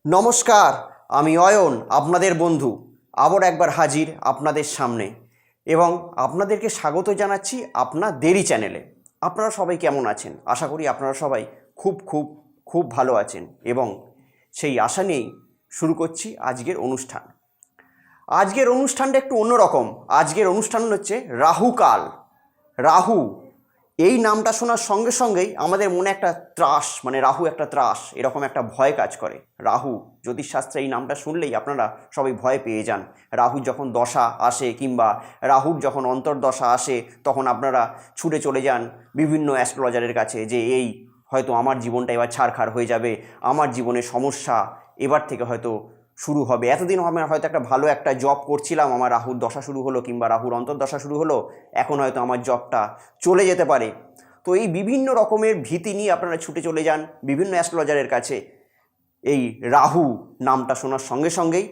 নমস্কার, আমি অয়ন, আপনাদের বন্ধু আবার একবার হাজির আপনাদের সামনে এবং আপনাদেরকে স্বাগত জানাচ্ছি আপনাদেরই চ্যানেলে। আপনারা সবাই কেমন আছেন? আশা করি আপনারা সবাই খুব খুব খুব ভালো আছেন এবং সেই আশা নিয়েই শুরু করছি আজকের অনুষ্ঠান। আজকের অনুষ্ঠানটা একটু অন্যরকম। আজকের অনুষ্ঠান হচ্ছে রাহুকাল। রাহু এই নামটা শোনার সঙ্গে সঙ্গেই আমাদের মনে একটা ত্রাস, মানে রাহু একটা ত্রাস, এরকম একটা ভয় কাজ করে। রাহু জ্যোতিষশাস্ত্রে এই নামটা শুনলেই আপনারা সবাই ভয় পেয়ে যান। রাহু যখন দশা আসে কিংবা রাহুর যখন অন্তর্দশা আসে তখন আপনারা ছুটে চলে যান বিভিন্ন অ্যাস্ট্রোলজারের কাছে যে এই হয়তো আমার জীবনটা এবার ছাড়খাড় হয়ে যাবে, আমার জীবনে সমস্যা এবার থেকে হয়তো শুরু হবে। এতদিন আমি হয়তো একটা ভালো একটা জব করছিলাম, আমার রাহুর দশা শুরু হলো কিংবা রাহুর অন্তর্দশা শুরু হলো, এখন হয়তো আমার জবটা চলে যেতে পারে। তো এই বিভিন্ন রকমের ভীতি নিয়ে আপনারা ছুটে চলে যান বিভিন্ন অ্যাস্ট্রোলজারের কাছে। এই রাহু নামটা শোনার সঙ্গে সঙ্গেই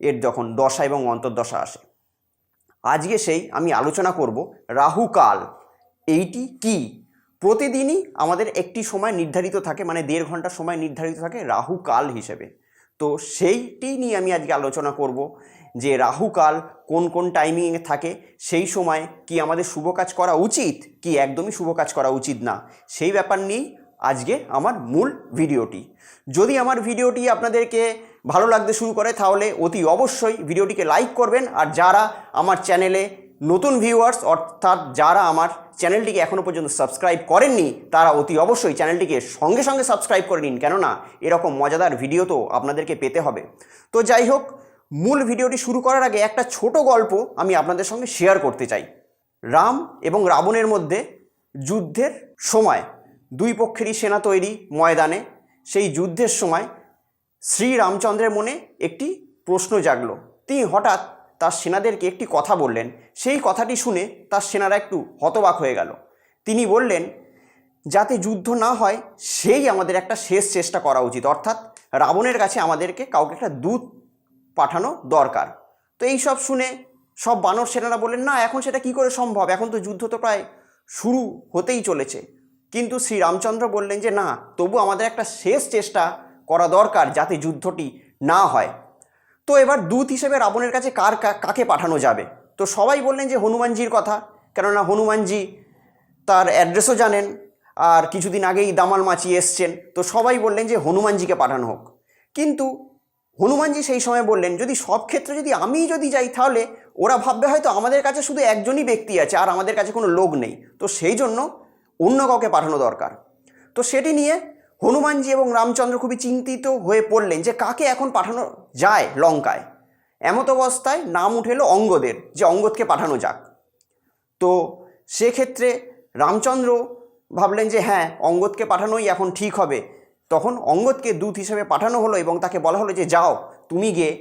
এর যখন দশা এবং অন্তর্দশা আসে। আজকে সেই আমি আলোচনা করব রাহুকাল এইটি কি। প্রতিদিনই আমাদের একটি সময় নির্ধারিত থাকে, মানে 1.5 ঘন্টা সময় নির্ধারিত থাকে রাহুকাল হিসেবে। তো সেইটি নিয়ে আমি আজকে আলোচনা করব যে রাহুকাল কোন কোন টাইমিংয়ে থাকে, সেই সময় কি আমাদের শুভ কাজ করা উচিত কি একদমই শুভ কাজ করা উচিত না, সেই ব্যাপার নিয়েই আজকে আমার মূল ভিডিওটি। যদি আমার ভিডিওটি আপনাদেরকে ভালো লাগতে শুরু করে তাহলে অতি অবশ্যই ভিডিওটিকে লাইক করবেন। আর যারা আমার চ্যানেলে নতুন ভিউয়ার্স, অর্থাৎ যারা আমার চ্যানেলটিকে এখনও পর্যন্ত সাবস্ক্রাইব করেননি, তারা অতি অবশ্যই চ্যানেলটিকে সঙ্গে সঙ্গে সাবস্ক্রাইব করে নিন, কেননা এরকম মজাদার ভিডিও তো আপনাদেরকে পেতে হবে। তো যাই হোক, মূল ভিডিওটি শুরু করার আগে একটা ছোট গল্প আমি আপনাদের সঙ্গে শেয়ার করতে চাই। রাম এবং রাবণের মধ্যে যুদ্ধের সময় দুই পক্ষেরই সেনা তৈরি ময়দানে। সেই যুদ্ধের সময় শ্রী রামচন্দ্রের মনে একটি প্রশ্ন জাগলো। তিনি হঠাৎ তার সেনাদেরকে একটি কথা বললেন। সেই কথাটি শুনে তার সেনারা একটু হতবাক হয়ে গেল। তিনি বললেন, যাতে যুদ্ধ না হয় সেই আমাদের একটা শেষ চেষ্টা করা উচিত, অর্থাৎ রাবণের কাছে আমাদেরকে কাউকে একটা দূত পাঠানো দরকার। তো এই সব শুনে সব বানর সেনারা বললেন, না, এখন সেটা কি করে সম্ভব, এখন তো যুদ্ধ তো প্রায় শুরু হতেই চলেছে। কিন্তু শ্রী রামচন্দ্র বললেন যে না, তবু আমাদের একটা শেষ চেষ্টা করা দরকার যাতে যুদ্ধটি না হয়। তো এবার দূত হিসেবে রাবণের কাছে কাকে পাঠানো যাবে? তো সবাই বললেন যে হনুমানজির কথা, কেননা হনুমানজি তার অ্যাড্রেসও জানেন আর কিছুদিন আগেই দামাল মাছি এসছেন। তো সবাই বললেন যে হনুমানজিকে পাঠানো হোক। কিন্তু হনুমানজি সেই সময় বললেন, যদি সব ক্ষেত্রে আমি যাই তাহলে ওরা ভাববে হয়তো আমাদের কাছে শুধু একজনই ব্যক্তি আছে আর আমাদের কাছে কোনো লোক নেই, তো সেই জন্য অন্য কাউকে পাঠানো দরকার। তো সেটি নিয়ে হনুমানজি এবং রামচন্দ্র খুবই চিন্তিত হয়ে পড়লেন যে কাকে এখন পাঠানো যায় লঙ্কায়। এমত অবস্থায় নাম উঠে এলো অঙ্গদের, যে অঙ্গদকে পাঠানো যাক। তো সেক্ষেত্রে রামচন্দ্র ভাবলেন যে হ্যাঁ, অঙ্গদকে পাঠানোই এখন ঠিক হবে। তখন অঙ্গদকে দূত হিসেবে পাঠানো হলো এবং তাকে বলা হলো যে যাও, তুমি গিয়ে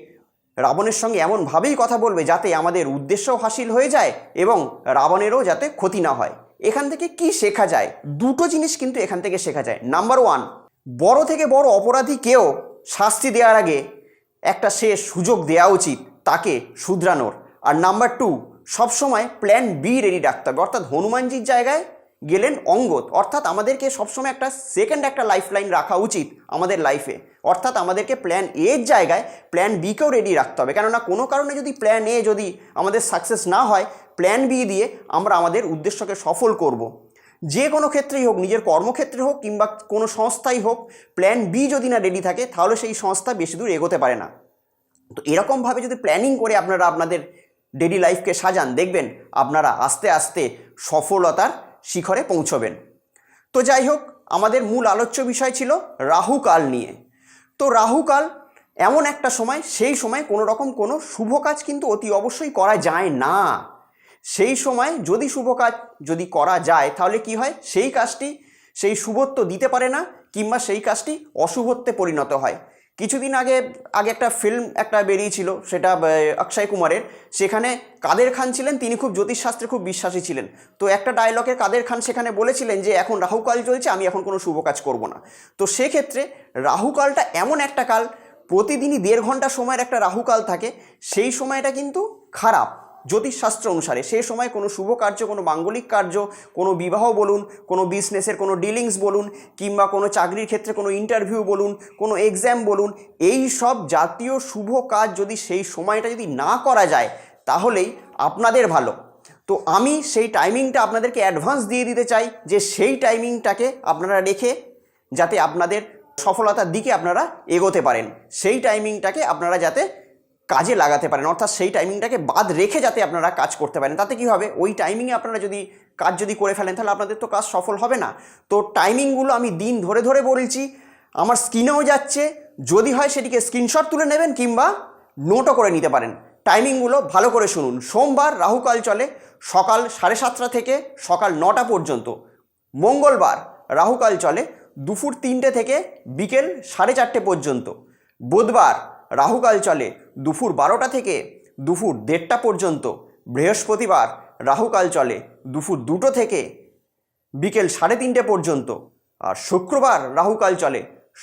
রাবণের সঙ্গে এমনভাবেই কথা বলবে যাতে আমাদের উদ্দেশ্যও হাসিল হয়ে যায় এবং রাবণেরও যাতে ক্ষতি না হয়। এখান থেকে কি শেখা যায়? দুটো জিনিস কিন্তু এখান থেকে শেখা যায়। নাম্বার 1, বড় থেকে বড় অপরাধীকেও শাস্তি দেওয়ার আগে একটা শেষ সুযোগ দেওয়া উচিত তাকে শুধরানোর। আর নাম্বার 2, সবসময় প্ল্যান বি রেডি রাখতে হবে। অর্থাৎ হনুমানজির জায়গায় গেলেন অঙ্গদ, অর্থাৎ আমাদেরকে সবসময় একটা সেকেন্ড একটা লাইফ লাইন রাখা উচিত আমাদের লাইফে। অর্থাৎ আমাদেরকে প্ল্যান এর জায়গায় প্ল্যান বিকেও রেডি রাখতে হবে, কেননা কোনো কারণে যদি প্ল্যান এ যদি আমাদের সাকসেস না হয়, প্ল্যান বি দিয়ে আমরা আমাদের উদ্দেশ্যকে সফল করব। যে কোনো ক্ষেত্রেই হোক, নিজের কর্মক্ষেত্রে হোক কিংবা কোনো সংস্থাই হোক, প্ল্যান বি যদি না রেডি থাকে তাহলে সেই সংস্থা বেশি দূর এগোতে পারে না। তো এরকমভাবে যদি প্ল্যানিং করে আপনারা আপনাদের ডেইলি লাইফকে সাজান, দেখবেন আপনারা আস্তে আস্তে সফলতার শিখরে পৌঁছবেন। তো যাই হোক, আমাদের মূল আলোচ্য বিষয় ছিল রাহুকাল নিয়ে। তো রাহুকাল এমন একটা সময়, সেই সময় কোনো রকম কোনো শুভ কাজ কিন্তু অতি অবশ্যই করা যায় না। সেই সময় যদি শুভ কাজ যদি করা যায় তাহলে কি হয়, সেই কাজটি সেই শুভত্ব দিতে পারে না কিংবা সেই কাজটি অশুভত্বে পরিণত হয়। কিছুদিন আগে একটা ফিল্ম একটা বেরিয়েছিল, সেটা অক্ষয় কুমারের। সেখানে কাদের খান ছিলেন, তিনি খুব জ্যোতিষশাস্ত্রে খুব বিশ্বাসী ছিলেন। তো একটা ডায়লগে কাদের খান সেখানে বলেছিলেন যে এখন রাহুকাল চলছে, আমি এখন কোনো শুভ কাজ করব না। তো সেক্ষেত্রে রাহুকালটা এমন একটা কাল, প্রতিদিনই 1.5 ঘন্টা সময়ের একটা রাহুকাল থাকে। সেই সময়টা কিন্তু খারাপ। জ্যোতিষশাস্ত্র অনুসারে সেই সময় কোনো শুভ কার্য, কোনো মাঙ্গলিক কার্য, কোনো বিবাহ বলুন, কোনো বিজনেসের কোনো ডিলিংস বলুন, কিংবা কোনো চাকরির ক্ষেত্রে কোনো ইন্টারভিউ বলুন, কোনো এক্সাম বলুন, এই সব জাতীয় শুভ কাজ যদি সেই সময়টা যদি না করা যায় তাহলেই আপনাদের ভালো। তো আমি সেই টাইমিংটা আপনাদেরকে অ্যাডভান্স দিয়ে দিতে চাই, যে সেই টাইমিংটাকে আপনারা রেখে যাতে আপনাদের সফলতার দিকে আপনারা এগোতে পারেন, সেই টাইমিংটাকে আপনারা যাতে কাজে লাগাতে পারেন, অর্থাৎ সেই টাইমিংটাকে বাদ রেখে যাতে আপনারা কাজ করতে পারেন। তাতে কি হবে, ওই টাইমিংয়ে আপনারা যদি কাজ করে ফেলেন তাহলে আপনাদের তো কাজ সফল হবে না। তো টাইমিংগুলো আমি দিন ধরে ধরে বলছি, আমার স্ক্রিনেও যাচ্ছে, যদি হয় সেটিকে স্ক্রিনশট তুলে নেবেন কিংবা নোটও করে নিতে পারেন। টাইমিংগুলো ভালো করে শুনুন। সোমবার রাহুকাল চলে সকাল 7:30 থেকে সকাল 9টা পর্যন্ত। মঙ্গলবার রাহুকাল চলে দুপুর 3টে থেকে বিকেল 4:30 পর্যন্ত। বুধবার রাহুকাল চলে দুপুর 12টা থেকে দুপুর 1:30 পর্যন্ত। বৃহস্পতিবার রাহুকাল চলে দুপুর 2টো থেকে বিকেল 3:30 পর্যন্ত। আর শুক্রবার রাহুকাল চলে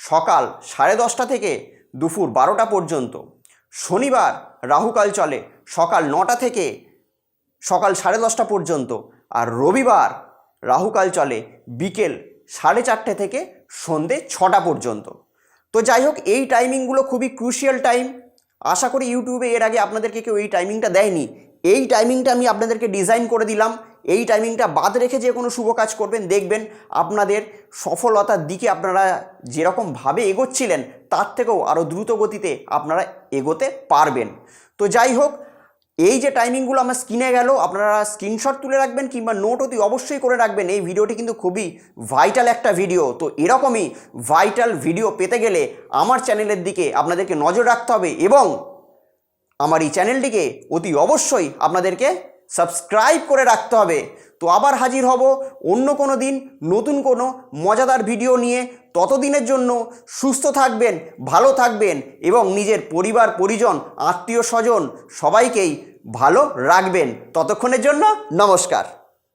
সকাল 10:30 থেকে দুপুর 12টা পর্যন্ত। শনিবার রাহুকাল চলে সকাল 9টা থেকে সকাল 10:30 পর্যন্ত। আর রবিবার রাহুকাল চলে বিকেল 4:30 থেকে সন্ধে 6টা পর্যন্ত। তো যাই হোক, এই টাইমিংগুলো খুবই ক্রুশিয়াল টাইম। আশা করি ইউটিউবে এর আগে আপনাদেরকে কেউ এই টাইমিংটা দেয়নি। এই টাইমিংটা আমি আপনাদেরকে ডিজাইন করে দিলাম। এই টাইমিংটা বাদ রেখে যে কোনো শুভ কাজ করবেন, দেখবেন আপনাদের সফলতার দিকে আপনারা যেরকমভাবে এগোচ্ছিলেন তার থেকেও আরও দ্রুত গতিতে আপনারা এগোতে পারবেন। তো যাই হোক, এই যে টাইমিংগুলো আমার স্ক্রিনে গেল, আপনারা স্ক্রিনশট তুলে রাখবেন কিংবা নোট অতি অবশ্যই করে রাখবেন। এই ভিডিওটি কিন্তু খুবই ভাইটাল একটা ভিডিও। তো এরকমই ভাইটাল ভিডিও পেতে গেলে আমার চ্যানেলের দিকে আপনাদেরকে নজর রাখতে হবে এবং আমার এই চ্যানেলটিকে অতি অবশ্যই আপনাদেরকে সাবস্ক্রাইব করে রাখতে হবে। তো আবার হাজির হব অন্য কোনো দিন নতুন কোনো মজাদার ভিডিও নিয়ে। ততদিনের জন্য সুস্থ থাকবেন, ভালো থাকবেন এবং নিজের পরিবার পরিজন, আত্মীয় স্বজন সবাইকেই ভালো রাখবেন। ততক্ষণের জন্য নমস্কার।